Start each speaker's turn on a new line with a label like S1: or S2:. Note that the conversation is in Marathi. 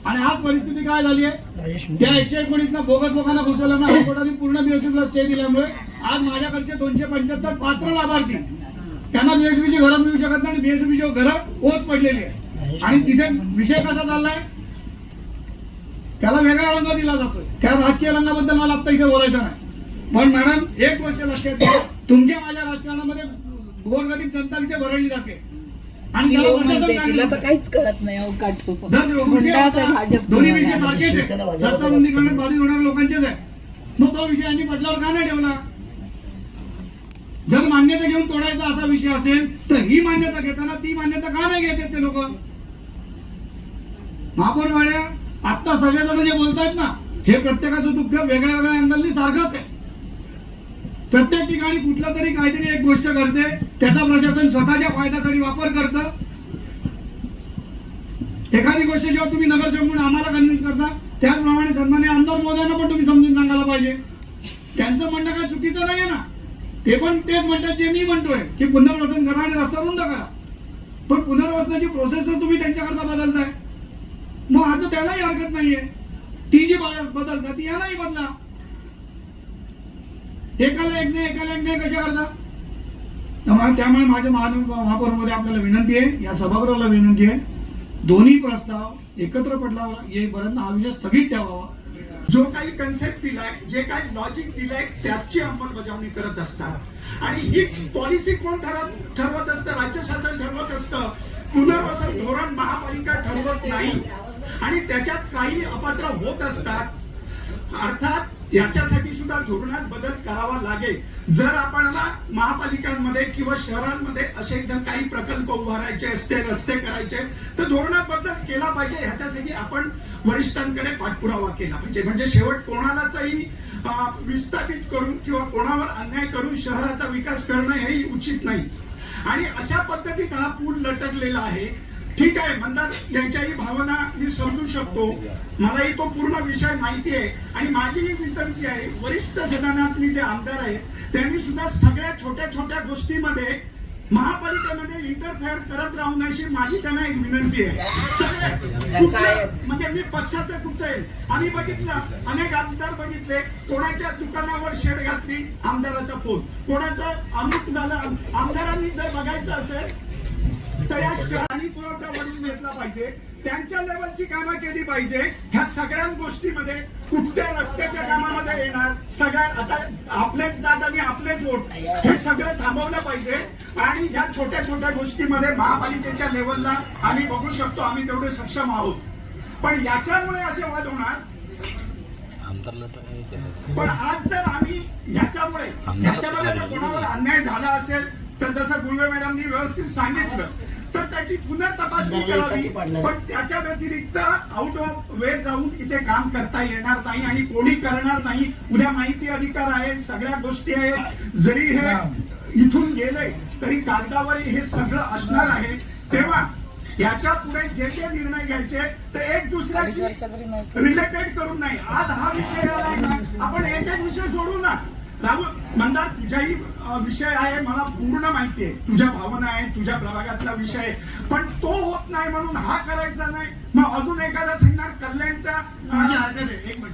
S1: आणि आज परिस्थिती काय झाली आहे, त्या 119 बोगस लोकांना घुसवल्यामुळे हायकोर्टाने पूर्ण बीएसबीला स्टे दिल्यामुळे आज माझ्याकडचे 275 पात्र लाभार्थी त्यांना बीएसबीची घरं मिळू शकत नाही आणि बीएसबीची घरं ओस पडलेली आहे. आणि तिथे विषय कसा चाललाय, त्याला वेगळा रंग दिला जातोय. त्या राजकीय रंगाबद्दल मला आता इथे बोलायचं नाही. पण मॅडम एक गोष्ट लक्षात घ्या, तुमच्या माझ्या राजकारणामध्ये गोरगरीब जनता तिथे भरडली जाते आणि
S2: काहीच कळत नाही.
S1: दोन्ही विषय सारखेच आहे, रस्ता रुंदी करण्यात बाधित होणाऱ्या लोकांचेच आहे. मग तो विषय यांनी पटलावर का नाही ठेवला? जर मान्यता घेऊन तोडायचा असा विषय असेल तर ही मान्यता घेताना ती मान्यता का नाही घेत ते लोक? महापौर वाड्या आता सगळेजण जे बोलतायत ना, हे प्रत्येकाचं दुःख वेगळ्या वेगळ्या अँगलनी सारखंच आहे. प्रत्येक ठिकाणी कुठलं तरी काहीतरी एक गोष्ट करते, त्याचा प्रशासन स्वतःच्या फायद्यासाठी वापर करतं. एखादी गोष्ट जेव्हा तुम्ही नगरसेवक म्हणून आम्हाला कन्व्हिन्स करता, त्याचप्रमाणे सन्माननीय आमदार महोदयांना पण तुम्ही समजून सांगायला पाहिजे. त्यांचं म्हणणं काय चुकीचं नाहीये ना, ते पण तेच म्हणतात जे मी म्हणतोय की पुनर्वसन करा आणि रस्ता रुंद करा. पण पुनर्वसनाची प्रोसेस तुम्ही त्यांच्याकरता बदलताय, मग आता त्यालाही हरकत नाहीये. ती जी बदलता ती यालाही बदला. एकाला एक नाही कशा करता? त्यामुळे माझ्या महापौर मध्ये आपल्याला विनंती आहे, या सभागृहाला विनंती आहे, दोन्ही प्रस्ताव एकत्र पटलावर येईपर्यंत हा विषय स्थगित ठेवावा.
S3: जो काही कन्सेप्ट दिलाय, जे काही लॉजिक दिलंय त्याची अंमलबजावणी करत असतात. आणि ही पॉलिसी कोण ठरवत असतं? राज्य शासन ठरवत असतं. पुनर्वसन धोरण महापालिका ठरवत नाही आणि त्याच्यात काही अपात्र होत असतात. अर्थात याच्यासाठी सुद्धा धोरणात बदल करावा लागेल. जर आपल्याला महापालिकांमध्ये किंवा शहरांमध्ये असे जर काही प्रकल्प उभारायचे असते, रस्ते करायचे, तर धोरणात बदल केला पाहिजे. ह्याच्यासाठी आपण वरिष्ठांकडे पाठपुरावा केला पाहिजे. म्हणजे शेवट कोणालाही विस्थापित करून किंवा कोणावर अन्याय करून शहराचा विकास करणं हेही उचित नाही. आणि अशा पद्धतीत हा पूल लटकलेला आहे. ठीक आहे, मंदार यांच्याही भावना मी समजू शकतो, मलाही तो पूर्ण विषय माहिती आहे. आणि माझीही विनंती आहे, वरिष्ठ सदनातली जे आमदार आहेत त्यांनी सुद्धा सगळ्या छोट्या छोट्या गोष्टीमध्ये महापालिकेमध्ये इंटरफेअर करत राहू नये, माझी त्यांना एक विनंती आहे. सगळ्या म्हणजे मी पक्षाचं कुठचं आहे, आम्ही बघितलं अनेक आमदार बघितले, कोणाच्या दुकानावर शेड घातली आमदाराचा फोन, कोणाचं अमुक झालं. आमदारांनी जर बघायचं असेल तर या शहरांनी पुरवठा वाढवून घेतला पाहिजे, त्यांच्या लेवलची कामं केली पाहिजे. ह्या सगळ्या गोष्टीमध्ये कुठल्या रस्त्याच्या कामामध्ये येणार, सगळ्या आता आपलेच दाद आणि आपलेच वोट, हे सगळं थांबवलं पाहिजे. आणि ह्या छोट्या छोट्या गोष्टीमध्ये महापालिकेच्या लेवलला आम्ही बघू शकतो, आम्ही तेवढे सक्षम आहोत. पण याच्यामुळे असे वाद होणार. पण आज जर आम्ही ह्याच्यामध्ये जर कोणावर अन्याय झाला असेल तर जसं गुळवे मॅडमनी व्यवस्थित सांगितलं तर त्याची पुनर्तपासणी करावी. पण त्याच्या व्यतिरिक्त आउट ऑफ वे जाऊन इथे काम करता येणार नाही आणि कोणी करणार नाही. उद्या माहिती अधिकार आहे, सगळ्या गोष्टी आहेत. जरी हे इथून गेले तरी कागदावर हे सगळं असणार आहे. तेव्हा याच्या पुढे जे जे निर्णय घ्यायचे ते एक दुसऱ्याशी रिलेटेड करून नाही. आज हा विषय आलाय ना, आपण एक एक विषय सोडू ना. राहुल मंदार, तुझाही विषय आहे, मला पूर्ण माहिती आहे, तुझ्या भावना आहे, तुझ्या प्रभागातला विषय, पण तो होत नाही म्हणून हा करायचा नाही. मग अजून एखादा सांगणार कल्याणचा. एक मिनिट.